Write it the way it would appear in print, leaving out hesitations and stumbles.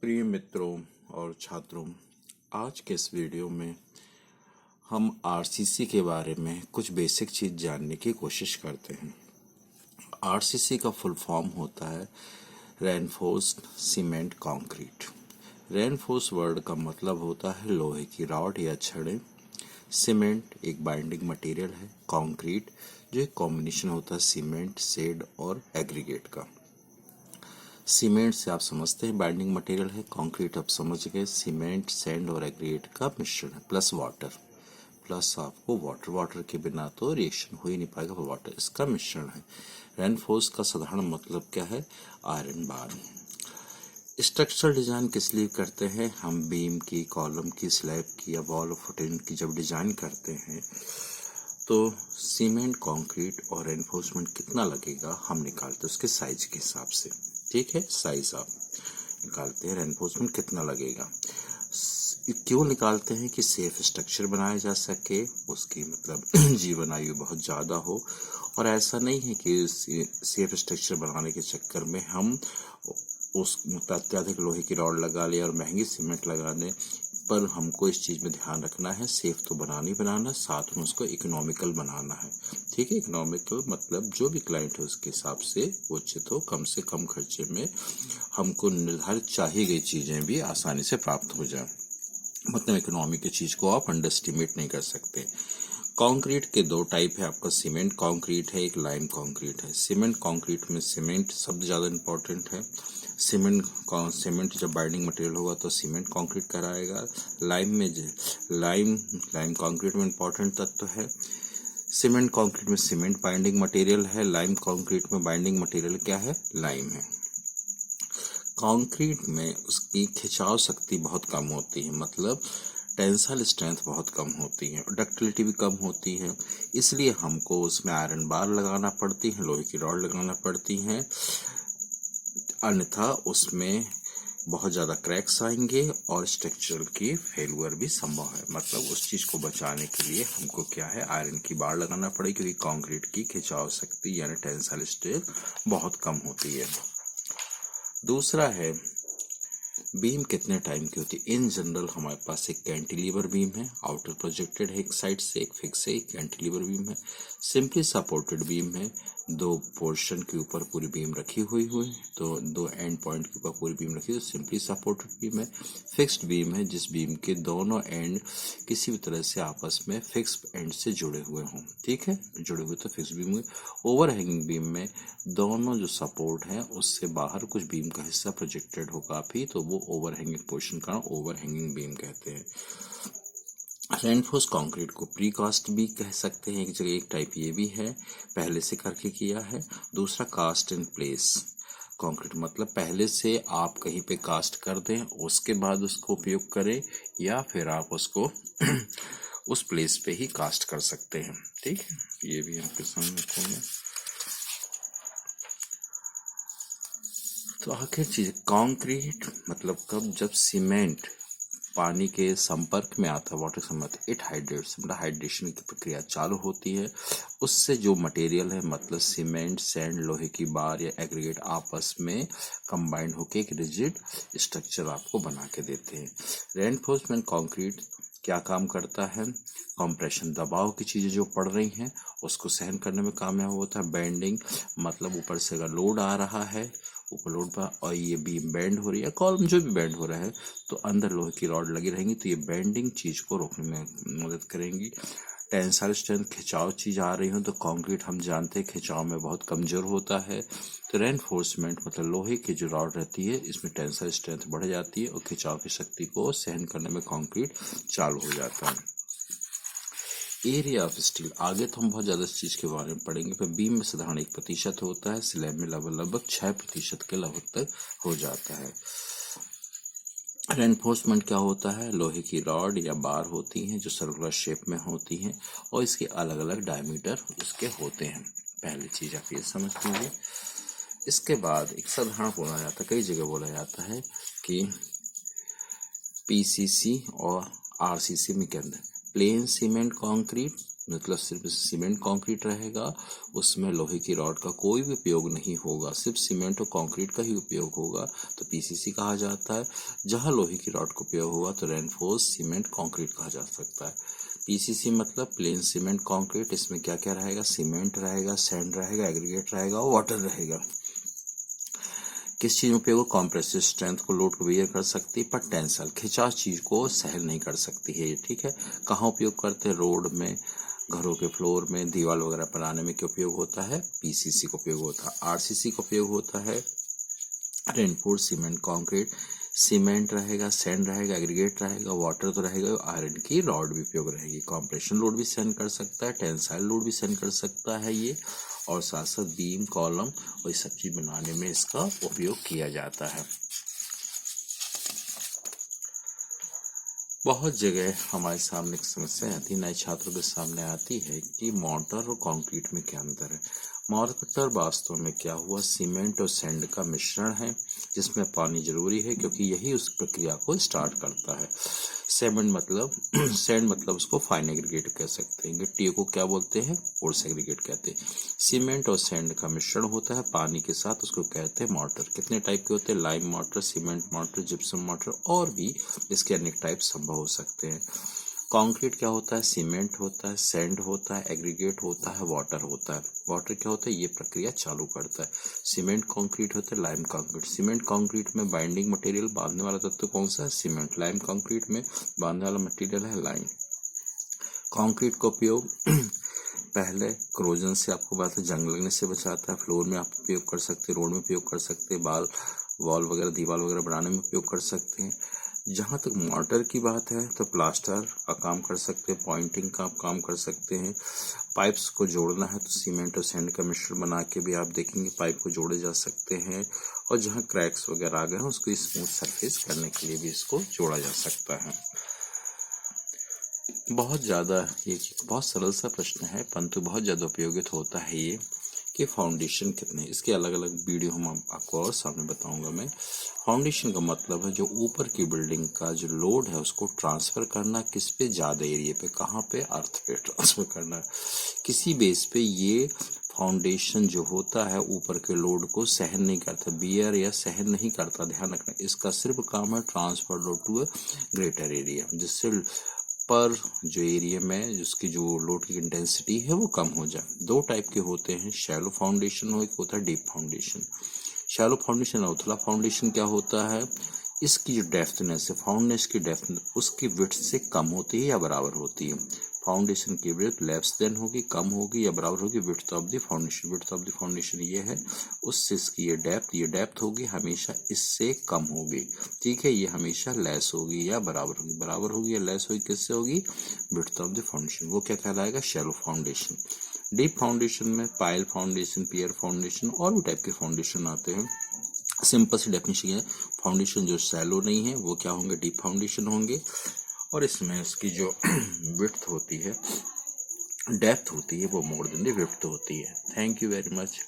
प्रिय मित्रों और छात्रों, आज के इस वीडियो में हम आरसीसी के बारे में कुछ बेसिक चीज़ जानने की कोशिश करते हैं। आरसीसी का फुल फॉर्म होता है reinforced cement concrete. Reinforce word का मतलब होता है लोहे की रॉड या छड़ें। सीमेंट एक बाइंडिंग मटेरियल है। कंक्रीट जो एक कॉम्बिनेशन होता है सीमेंट, सेड और एग्रीगेट का। सीमेंट से आप समझते हैं बाइंडिंग मटेरियल है। कंक्रीट आप समझ गए सीमेंट, सैंड और एग्रीगेट का मिश्रण है, प्लस वाटर, प्लस आपको वाटर के बिना तो रिएक्शन हो ही नहीं पाएगा, वाटर इसका मिश्रण है। रेनफोर्स का साधारण मतलब क्या है? Iron bar. स्ट्रक्चरल डिजाइन किस लिए करते हैं? हम बीम की, कॉलम की, स्लैब की या वॉल फुटिंग की जब डिजाइन करते हैं तो सीमेंट, कंक्रीट और रेनफोर्समेंट कितना लगेगा हम निकालते हैं उसके साइज के हिसाब से। ठीक है, साइज आप निकालते हैं, रेनफोर्समेंट कितना लगेगा। क्यों निकालते हैं? कि सेफ स्ट्रक्चर बनाया जा सके, उसकी मतलब जीवन आयु बहुत ज़्यादा हो। और ऐसा नहीं है कि सेफ स्ट्रक्चर बनाने के चक्कर में हम उस अत्यधिक लोहे की रॉड लगा ले और महंगी सीमेंट लगा दें, पर हमको इस चीज़ में ध्यान रखना है सेफ तो बनाना, साथ में उसको इकोनॉमिकल बनाना है। ठीक है, इकोनॉमिकल मतलब जो भी क्लाइंट है उसके हिसाब से वो उचित हो, कम से कम खर्चे में हमको निर्धारित चाहिए गई चीज़ें भी आसानी से प्राप्त हो जाए। मतलब इकोनॉमी की चीज़ को आप अंडर एस्टिमेट नहीं कर सकते। कंक्रीट के दो टाइप है आपका, सीमेंट कंक्रीट है, एक लाइम कंक्रीट है। सीमेंट कंक्रीट में सीमेंट शब्द ज़्यादा इंपॉर्टेंट है। सीमेंट जब बाइंडिंग मटेरियल होगा तो सीमेंट कंक्रीट कराएगा। लाइम कंक्रीट में इंपॉर्टेंट तत्व है। सीमेंट कंक्रीट में सीमेंट बाइंडिंग मटेरियल है, लाइम कंक्रीट में बाइंडिंग मटेरियल क्या है? लाइम है। कंक्रीट में उसकी खिंचाव शक्ति बहुत कम होती है, मतलब टेंसाइल स्ट्रेंथ बहुत कम होती है, डक्टिलिटी भी कम होती है, इसलिए हमको उसमें आयरन बार लगाना पड़ती है, लोहे की रॉड लगाना पड़ती है, अन्यथा उसमें बहुत ज़्यादा क्रैक्स आएंगे और स्ट्रक्चरल की फेलियर भी संभव है। मतलब उस चीज़ को बचाने के लिए हमको क्या है? आयरन की बार लगाना पड़ेगी, क्योंकि कंक्रीट की खिंचाव शक्ति यानी टेंसाइल स्ट्रेंथ बहुत कम होती है। दूसरा है बीम कितने टाइम की होती है? इन जनरल हमारे पास एक कैंटिलीवर बीम है, आउटर प्रोजेक्टेड है एक साइड से, एक फिक्स है, एक कैंटिलीवर बीम है। सिंपली सपोर्टेड बीम है, दो पोर्शन के ऊपर पूरी बीम रखी हुई तो दो एंड पॉइंट के ऊपर पूरी बीम रखी हुई, सिंपली सपोर्टेड बीम है। फिक्स्ड बीम है जिस बीम के दोनों एंड किसी भी तरह से आपस में फिक्स एंड से जुड़े हुए हों। ठीक है, जुड़े हुए तो फिक्स बीम हुए। ओवर हैंगिंग बीम में दोनों जो सपोर्ट है उससे बाहर कुछ बीम का हिस्सा प्रोजेक्टेड हो काफी, तो वो ओवर हैंगिंग पोर्शन का ओवर हैंगिंग बीम कहते हैं। रेनफोर्स कंक्रीट को प्रीकास्ट भी कह सकते हैं, एक जगह एक टाइप ये भी है, पहले से करके किया है। दूसरा कास्ट इन प्लेस कंक्रीट, मतलब पहले से आप कहीं पे कास्ट कर दें उसके बाद उसको उपयोग करें, या फिर आप उसको उस प्लेस पे ही कास्ट कर सकते हैं। ठीक है, ये भी आपके सामने रखूंगा। तो आखिर चीज कंक्रीट मतलब कब? जब सीमेंट पानी के संपर्क में आता है, वाटर संपर्क, इट हाइड्रेट्स, मतलब हाइड्रेशन की प्रक्रिया चालू होती है। उससे जो मटेरियल है, मतलब सीमेंट, सैंड, लोहे की बार या एग्रीगेट आपस में कंबाइंड होकर एक रिजिड स्ट्रक्चर आपको बना के देते हैं। रेनफोर्समेंट कंक्रीट क्या काम करता है? कंप्रेशन, दबाव की चीजें जो पड़ रही हैं उसको सहन करने में कामयाब होता है। बेंडिंग, मतलब ऊपर से अगर लोड आ रहा है, ऊपर लोड पर और ये बीम बेंड हो रही है, कॉलम जो भी बेंड हो रहा है, तो अंदर लोहे की रॉड लगी रहेंगी तो ये बेंडिंग चीज को रोकने में मदद करेंगी। टेंसाइल स्ट्रेंथ, खिंचाव चीज आ रही हो तो कंक्रीट हम जानते हैं खिंचाव में बहुत कमजोर होता है, तो रेनफोर्समेंट मतलब लोहे की जो रॉड रहती है इसमें टेंसाइल स्ट्रेंथ बढ़ जाती है और खिंचाव की शक्ति को सहन करने में कंक्रीट चालू हो जाता है। एरिया ऑफ स्टील, आगे तो हम बहुत ज्यादा इस चीज के बारे में पढ़ेंगे, पर बीम में साधारण 1% होता है, स्लैब में लगभग 6% के लगभग तक हो जाता है। रेनफोर्समेंट क्या होता है? लोहे की रॉड या बार होती हैं जो सर्कुलर शेप में होती हैं और इसके अलग अलग डायमीटर उसके होते हैं। पहली चीज आप ये समझ लीजिए। इसके बाद एक साधारण बोला जाता है, कई जगह बोला जाता है कि पीसीसी और आरसीसी में के अंदर प्लेन सीमेंट कंक्रीट मतलब सिर्फ सीमेंट कंक्रीट रहेगा, उसमें लोहे की रॉड का कोई भी उपयोग नहीं होगा, सिर्फ सीमेंट और कंक्रीट का ही उपयोग होगा, तो पीसीसी कहा जाता है। जहां लोहे की रॉड का उपयोग होगा तो रेनफोर्स सीमेंट कंक्रीट कहा जा सकता है। पीसीसी मतलब प्लेन सीमेंट कंक्रीट। इसमें क्या क्या रहेगा? सीमेंट रहेगा, सैंड रहेगा, एग्रीगेट रहेगा और वाटर रहेगा। किस चीज में उपयोग हो? कॉम्प्रेसिव स्ट्रेंथ को, लोड को बेयर कर सकती है, पर टेंसल खिंचाव चीज को सहन नहीं कर सकती है ये, ठीक है। कहाँ उपयोग करते हैं? रोड में, घरों के फ्लोर में, दीवार वगैरह बनाने में क्या उपयोग होता है? पीसीसी का उपयोग होता है। आरसीसी का उपयोग होता है रेनफोर्स सीमेंट कंक्रीट। सीमेंट रहेगा, सैंड रहेगा, एग्रीगेट रहेगा, वाटर तो रहेगा, आयरन की रॉड भी उपयोग रहेगी। कॉम्प्रेशन लोड भी सहन कर सकता है, टेंसाइल लोड भी सहन कर सकता है ये, और साथ साथ बीम, कॉलम और ये सब चीज बनाने में इसका उपयोग किया जाता है। बहुत जगह हमारे सामने एक समस्या आती है, नए छात्रों के सामने आती है कि मोर्टार और कंक्रीट में क्या अंतर है। मोर्टार वास्तव में क्या हुआ? सीमेंट और सैंड का मिश्रण है जिसमें पानी जरूरी है, क्योंकि यही उस प्रक्रिया को स्टार्ट करता है। सैंड मतलब सैंड मतलब उसको फाइन एग्रीगेट कह सकते हैं, गिट्टी को क्या बोलते हैं? कोर्स एग्रीगेट कहते हैं। सीमेंट और सैंड का मिश्रण होता है पानी के साथ, उसको कहते हैं मोर्टार। कितने टाइप के होते हैं? Lime mortar, cement mortar, gypsum mortar, और भी इसके अनेक टाइप संभव हो सकते हैं। कंक्रीट क्या होता है? सीमेंट होता है, सैंड होता है, एग्रीगेट होता है, वाटर होता है। वाटर क्या होता है? ये प्रक्रिया चालू करता है। सीमेंट कंक्रीट होता है, लाइम कंक्रीट। सीमेंट कंक्रीट में बाइंडिंग मटेरियल, बांधने वाला तत्व कौन सा है? सीमेंट। लाइम कंक्रीट में बांधने वाला मटेरियल है लाइम। कंक्रीट का उपयोग पहले क्रोजन से, आपको बात है, जंग लगने से बचाता है। फ्लोर में आप उपयोग कर सकते हैं, रोड में उपयोग कर सकते हैं, वॉल वगैरह, दीवार वगैरह बनाने में उपयोग कर सकते हैं। जहाँ तक मोर्टार की बात है तो प्लास्टर का काम कर सकते हैं, पॉइंटिंग का काम कर सकते हैं। पाइप्स को जोड़ना है तो सीमेंट और सैंड का मिश्रण बना के भी आप देखेंगे पाइप को जोड़े जा सकते हैं, और जहाँ क्रैक्स वगैरह आ गए हैं उसको स्मूथ सरफेस करने के लिए भी इसको जोड़ा जा सकता है। बहुत ज़्यादा ये बहुत सरल सा प्रश्न है, परंतु बहुत ज़्यादा उपयोगित होता है ये कि फाउंडेशन कितने, इसके अलग अलग वीडियो हम आपको और सामने बताऊंगा मैं। फाउंडेशन का मतलब है जो ऊपर की बिल्डिंग का जो लोड है उसको ट्रांसफर करना, किस पे? ज़्यादा एरिया पे। कहाँ पे? अर्थ पे ट्रांसफर करना। किसी बेस पे ये फाउंडेशन जो होता है ऊपर के लोड को सहन नहीं करता, बियर या सहन नहीं करता, ध्यान रखना। इसका सिर्फ काम है transfer load to a greater area, जिससे पर जो एरिया में जिसकी जो लोड की इंटेंसिटी है वो कम हो जाए। दो टाइप के होते हैं, शैलो फाउंडेशन और एक होता है डीप फाउंडेशन। शैलो फाउंडेशन और उथला फाउंडेशन क्या होता है? इसकी जो डेप्थनेस है, फाउंडेशन की डेप्थ उसकी विड्थ से कम होती है या बराबर होती है। फाउंडेशन की विड्थ लेस देन होगी, कम होगी या बराबर होगी width of the foundation. Width of the foundation ये है, उससे इसकी ये डेप्थ होगी हमेशा इससे कम होगी, ठीक है। ये हमेशा लेस होगी या बराबर होगी या लेस होगी, किससे होगी? Width of the foundation. वो क्या कहलाएगा? Shallow foundation. डीप फाउंडेशन में पाइल फाउंडेशन, पियर फाउंडेशन और भी टाइप के फाउंडेशन आते हैं। सिंपल सी डेफिनेशन है, फाउंडेशन जो शैलो नहीं है वो क्या होंगे? डीप फाउंडेशन होंगे, और इसमें इसकी जो विड्थ होती है, डेप्थ होती है, वो मोर देन द विड्थ होती है। Thank you very much.